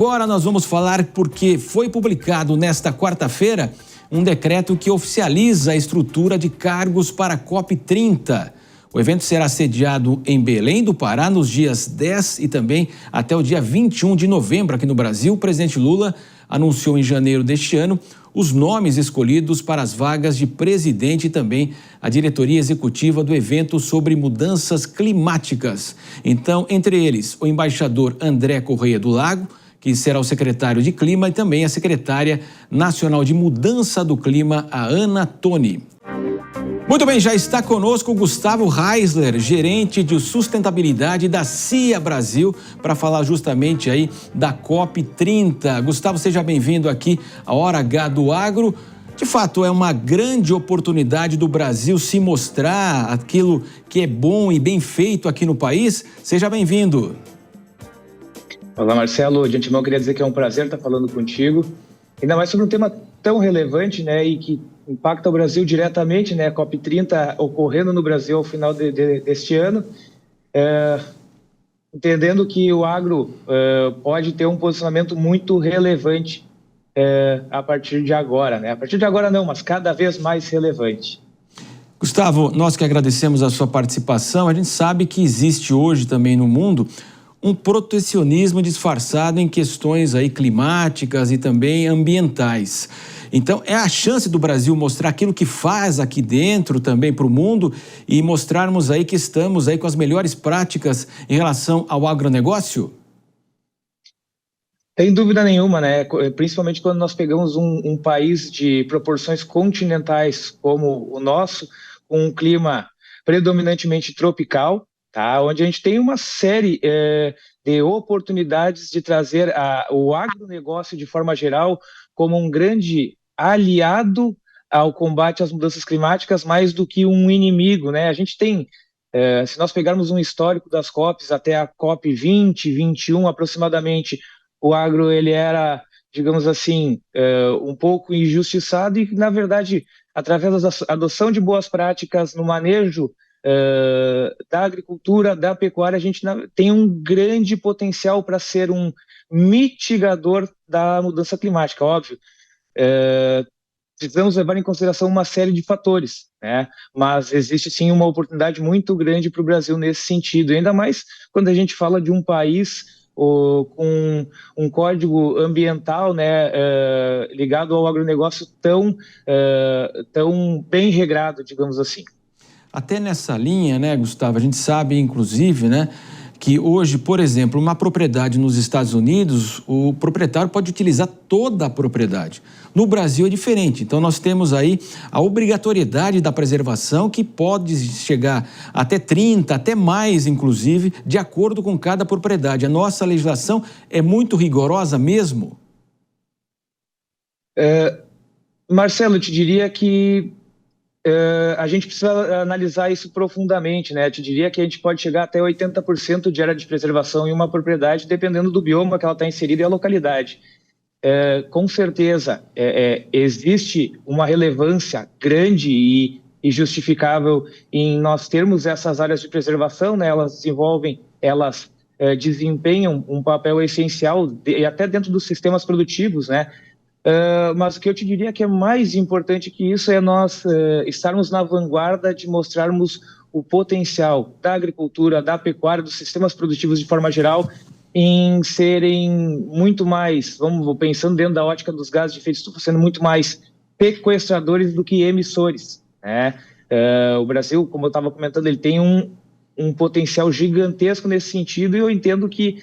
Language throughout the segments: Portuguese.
Agora nós vamos falar porque foi publicado nesta quarta-feira um decreto que oficializa a estrutura de cargos para a COP30. O evento será sediado em Belém do Pará nos dias 10 e também até o dia 21 de novembro aqui no Brasil. O presidente Lula anunciou em janeiro deste ano os nomes escolhidos para as vagas de presidente e também a diretoria executiva do evento sobre mudanças climáticas. Então, entre eles, o embaixador André Correia do Lago, que será o secretário de Clima, e também a secretária nacional de Mudança do Clima, a Ana Toni. Muito bem, já está conosco o Gustavo Reisler, gerente de sustentabilidade da CIA Brasil, para falar justamente aí da COP30. Gustavo, seja bem-vindo aqui à Hora H do Agro. De fato, é uma grande oportunidade do Brasil se mostrar aquilo que é bom e bem feito aqui no país. Seja bem-vindo. Olá, Marcelo. De antemão, queria dizer que é um prazer estar falando contigo. Ainda mais sobre um tema tão relevante, né, e que impacta o Brasil diretamente, né, a COP30 ocorrendo no Brasil ao final deste ano. Entendendo que o agro pode ter um posicionamento muito relevante a partir de agora, né? A partir de agora não, mas cada vez mais relevante. Gustavo, nós que agradecemos a sua participação. A gente sabe que existe hoje também no mundo um protecionismo disfarçado em questões aí climáticas e também ambientais. Então, é a chance do Brasil mostrar aquilo que faz aqui dentro também para o mundo e mostrarmos aí que estamos aí com as melhores práticas em relação ao agronegócio? Sem dúvida nenhuma, né? Principalmente quando nós pegamos um país de proporções continentais como o nosso, com um clima predominantemente tropical, tá? Onde a gente tem uma série de oportunidades de trazer o agronegócio de forma geral como um grande aliado ao combate às mudanças climáticas, mais do que um inimigo, né? A gente tem, se nós pegarmos um histórico das COPs até a COP 20, 21 aproximadamente, o agro ele era, digamos assim, um pouco injustiçado e, na verdade, através da adoção de boas práticas no manejo da agricultura, da pecuária, a gente tem um grande potencial para ser um mitigador da mudança climática, óbvio. Precisamos levar em consideração uma série de fatores, né? Mas existe sim uma oportunidade muito grande para o Brasil nesse sentido, ainda mais quando a gente fala de um país com um código ambiental, né, ligado ao agronegócio tão bem regrado, digamos assim. Até nessa linha, né, Gustavo, a gente sabe, inclusive, né, que hoje, por exemplo, uma propriedade nos Estados Unidos, o proprietário pode utilizar toda a propriedade. No Brasil é diferente, então nós temos aí a obrigatoriedade da preservação que pode chegar até 30, até mais, inclusive, de acordo com cada propriedade. A nossa legislação é muito rigorosa mesmo? Marcelo, eu te diria que a gente precisa analisar isso profundamente, né? Eu te diria que a gente pode chegar até 80% de área de preservação em uma propriedade, dependendo do bioma que ela está inserida e a localidade. Com certeza, existe uma relevância grande e justificável em nós termos essas áreas de preservação, né? Elas desempenham um papel essencial e até dentro dos sistemas produtivos, né? Mas o que eu te diria que é mais importante que isso é nós estarmos na vanguarda de mostrarmos o potencial da agricultura, da pecuária, dos sistemas produtivos de forma geral, em serem muito mais, pensando dentro da ótica dos gases de efeito estufa, sendo muito mais sequestradores do que emissores, né? O Brasil, como eu estava comentando, ele tem um potencial gigantesco nesse sentido, e eu entendo que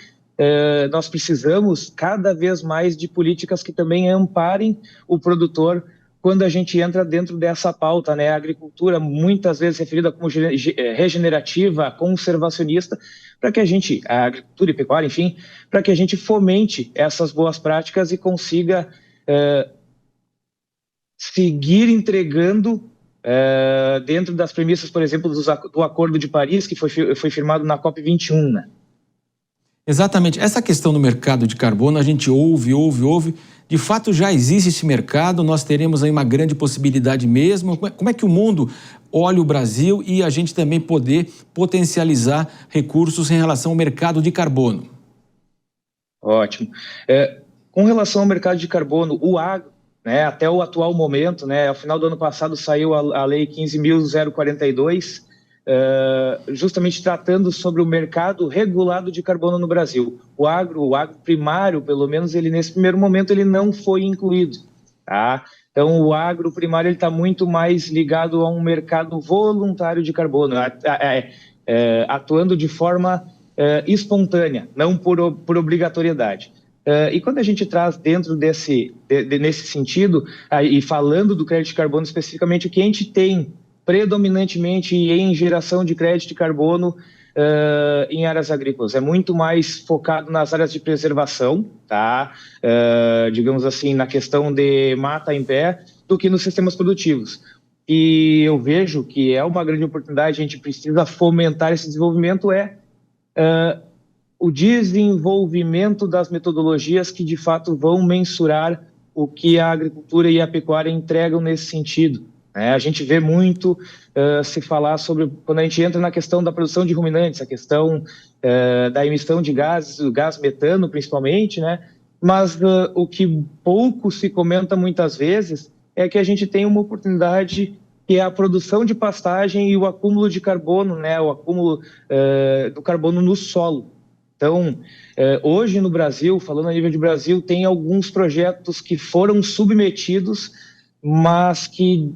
nós precisamos cada vez mais de políticas que também amparem o produtor quando a gente entra dentro dessa pauta, né? A agricultura, muitas vezes referida como regenerativa, conservacionista, para que a agricultura e pecuária, enfim, para que a gente fomente essas boas práticas e consiga seguir entregando dentro das premissas, por exemplo, do Acordo de Paris, que foi firmado na COP 21, né? Exatamente. Essa questão do mercado de carbono, a gente ouve. De fato, já existe esse mercado, nós teremos aí uma grande possibilidade mesmo. Como é que o mundo olha o Brasil e a gente também poder potencializar recursos em relação ao mercado de carbono? Ótimo. Com relação ao mercado de carbono, o agro, né, até o atual momento, né, ao final do ano passado saiu a Lei 15.042, justamente tratando sobre o mercado regulado de carbono no Brasil. O agro primário, pelo menos, ele nesse primeiro momento, ele não foi incluído. Tá? Então, o agro primário está muito mais ligado a um mercado voluntário de carbono, atuando de forma espontânea, não por obrigatoriedade. E quando a gente traz dentro nesse sentido, e falando do crédito de carbono especificamente, o que a gente tem predominantemente em geração de crédito de carbono em áreas agrícolas. É muito mais focado nas áreas de preservação, tá? Digamos assim, na questão de mata em pé, do que nos sistemas produtivos. E eu vejo que é uma grande oportunidade, a gente precisa fomentar esse desenvolvimento, o desenvolvimento das metodologias que, de fato, vão mensurar o que a agricultura e a pecuária entregam nesse sentido. A gente vê muito se falar sobre, quando a gente entra na questão da produção de ruminantes, a questão da emissão de gases, o gás metano principalmente, né? Mas o que pouco se comenta muitas vezes é que a gente tem uma oportunidade que é a produção de pastagem e o acúmulo de carbono, né? O acúmulo do carbono no solo. Então, hoje no Brasil, falando a nível de Brasil, tem alguns projetos que foram submetidos, mas que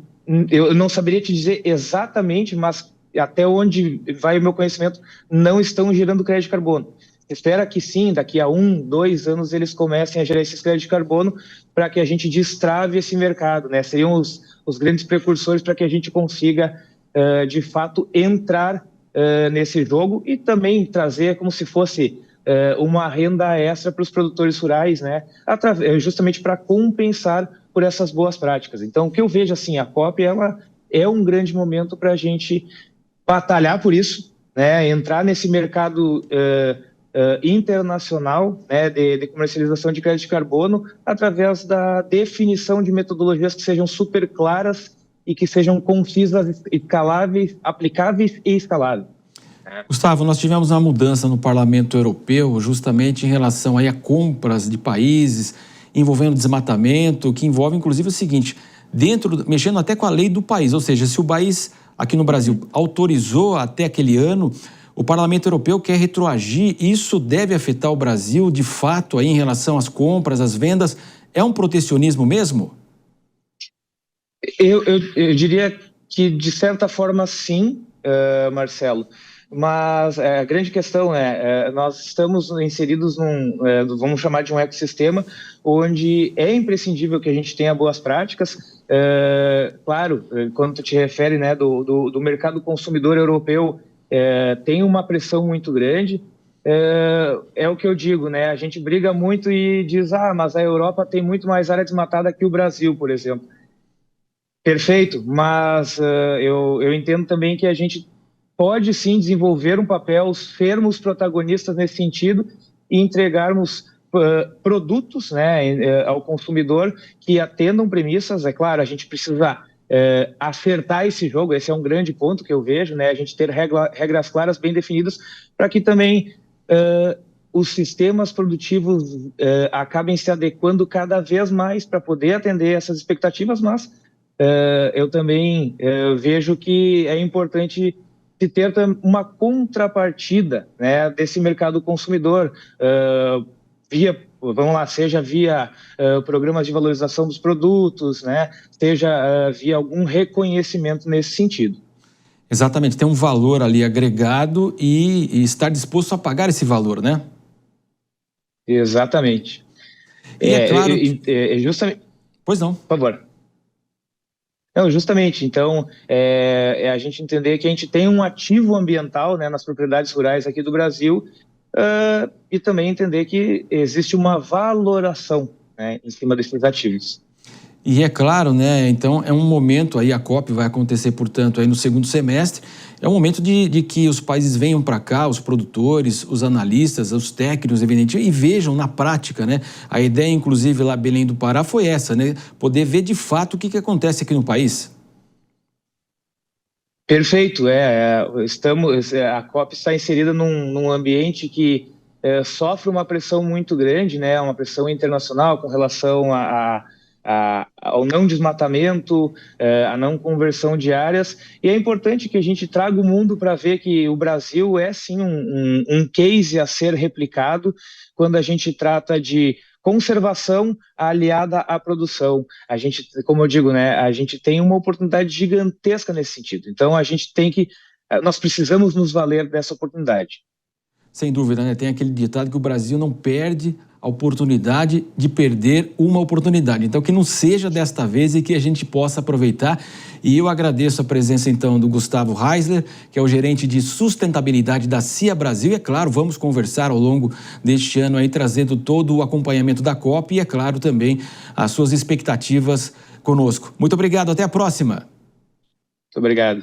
eu não saberia te dizer exatamente, mas até onde vai o meu conhecimento, não estão gerando crédito de carbono. Espera que sim, daqui a 1, 2 anos eles comecem a gerar esses créditos de carbono para que a gente destrave esse mercado, né? Seriam os grandes precursores para que a gente consiga, de fato, entrar nesse jogo e também trazer como se fosse uma renda extra para os produtores rurais, né? Justamente para compensar por essas boas práticas. Então, o que eu vejo assim, a COP ela é um grande momento para a gente batalhar por isso, né? Entrar nesse mercado internacional, né? de comercialização de crédito de carbono através da definição de metodologias que sejam super claras e que sejam concisas, escaláveis, aplicáveis e escaláveis. Gustavo, nós tivemos uma mudança no Parlamento Europeu justamente em relação aí a compras de países envolvendo desmatamento, que envolve inclusive o seguinte, mexendo até com a lei do país, ou seja, se o país aqui no Brasil autorizou até aquele ano, o Parlamento Europeu quer retroagir, isso deve afetar o Brasil de fato aí em relação às compras, às vendas, é um protecionismo mesmo? Eu diria que de certa forma sim, Marcelo. Mas a grande questão nós estamos inseridos vamos chamar de um ecossistema, onde é imprescindível que a gente tenha boas práticas. Claro, quando tu te refere, né, do mercado consumidor europeu, tem uma pressão muito grande. É o que eu digo, né? A gente briga muito e diz, mas a Europa tem muito mais área desmatada que o Brasil, por exemplo. Perfeito, mas eu entendo também que a gente pode sim desenvolver um papel, sermos protagonistas nesse sentido e entregarmos produtos, né, ao consumidor que atendam premissas. É claro, a gente precisa acertar esse jogo, esse é um grande ponto que eu vejo, né, a gente ter regras claras, bem definidas, para que também os sistemas produtivos acabem se adequando cada vez mais para poder atender essas expectativas, mas eu também vejo que é importante se ter uma contrapartida, né, desse mercado consumidor, seja via programas de valorização dos produtos, né, seja via algum reconhecimento nesse sentido. Exatamente, tem um valor ali agregado e estar disposto a pagar esse valor, né? Exatamente. E é claro justamente... Pois não. Por favor. Não, justamente. Então, a gente entender que a gente tem um ativo ambiental, né, nas propriedades rurais aqui do Brasil, e também entender que existe uma valoração, né, em cima desses ativos. E é claro, né, então é um momento aí, a COP vai acontecer, portanto, aí no segundo semestre, é um momento de que os países venham para cá, os produtores, os analistas, os técnicos, evidentemente, e vejam na prática, né, a ideia, inclusive, lá em Belém do Pará foi essa, né, poder ver de fato o que acontece aqui no país. Perfeito, a COP está inserida num ambiente que sofre uma pressão muito grande, né, uma pressão internacional com relação ao não desmatamento, a não conversão de áreas, e é importante que a gente traga o mundo para ver que o Brasil é sim um case a ser replicado quando a gente trata de conservação aliada à produção. A gente, como eu digo, né, a gente tem uma oportunidade gigantesca nesse sentido, então nós precisamos nos valer dessa oportunidade. Sem dúvida, né? Tem aquele ditado que o Brasil não perde a oportunidade de perder uma oportunidade. Então, que não seja desta vez e que a gente possa aproveitar. E eu agradeço a presença, então, do Gustavo Reisler, que é o gerente de sustentabilidade da CIA Brasil. E, é claro, vamos conversar ao longo deste ano aí, trazendo todo o acompanhamento da COP e, é claro, também as suas expectativas conosco. Muito obrigado, até a próxima. Muito obrigado.